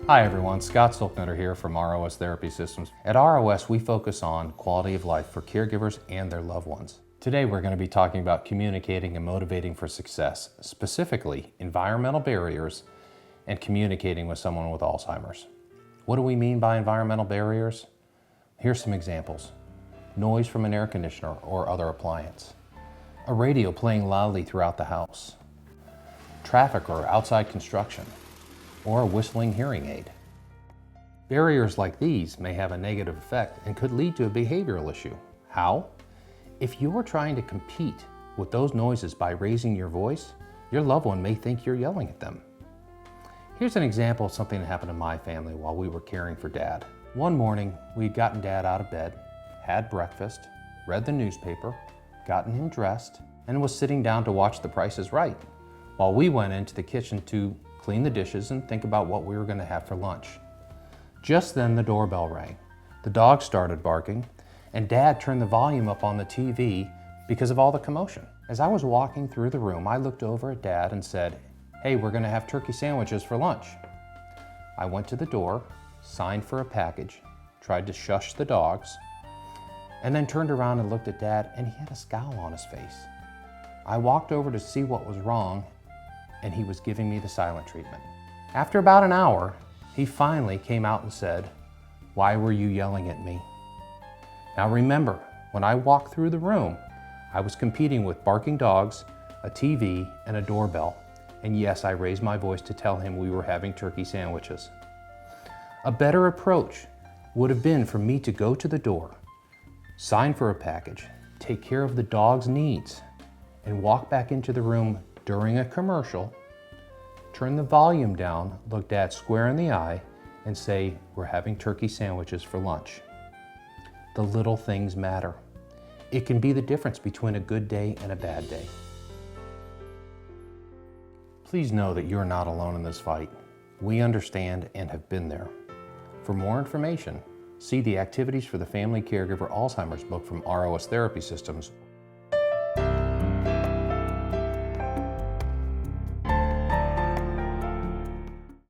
Hi everyone, Scott Silknutter here from ROS Therapy Systems. At ROS, we focus on quality of life for caregivers and their loved ones. Today we're going to be talking about communicating and motivating for success, specifically environmental barriers and communicating with someone with Alzheimer's. What do we mean by environmental barriers? Here's some examples. Noise from an air conditioner or other appliance. A radio playing loudly throughout the house. Traffic or outside construction. Or a whistling hearing aid. Barriers like these may have a negative effect and could lead to a behavioral issue. How? If you are trying to compete with those noises by raising your voice, your loved one may think you're yelling at them. Here's an example of something that happened in my family while we were caring for Dad. One morning, we had gotten Dad out of bed, had breakfast, read the newspaper, gotten him dressed, and was sitting down to watch The Price is Right, while we went into the kitchen to clean the dishes and think about what we were going to have for lunch. Just then the doorbell rang. The dog started barking, and Dad turned the volume up on the TV because of all the commotion. As I was walking through the room, I looked over at Dad and said, "Hey, we're going to have turkey sandwiches for lunch." I went to the door, signed for a package, tried to shush the dogs, and then turned around and looked at Dad, and he had a scowl on his face. I walked over to see what was wrong, and he was giving me the silent treatment. After about an hour, he finally came out and said, "Why were you yelling at me?" Now remember, when I walked through the room, I was competing with barking dogs, a TV, and a doorbell. And yes, I raised my voice to tell him we were having turkey sandwiches. A better approach would have been for me to go to the door, sign for a package, take care of the dog's needs, and walk back into the room during a commercial, turn the volume down, look Dad square in the eye, and say, "We're having turkey sandwiches for lunch." The little things matter. It can be the difference between a good day and a bad day. Please know that you're not alone in this fight. We understand and have been there. For more information, see the Activities for the Family Caregiver Alzheimer's book from ROS Therapy Systems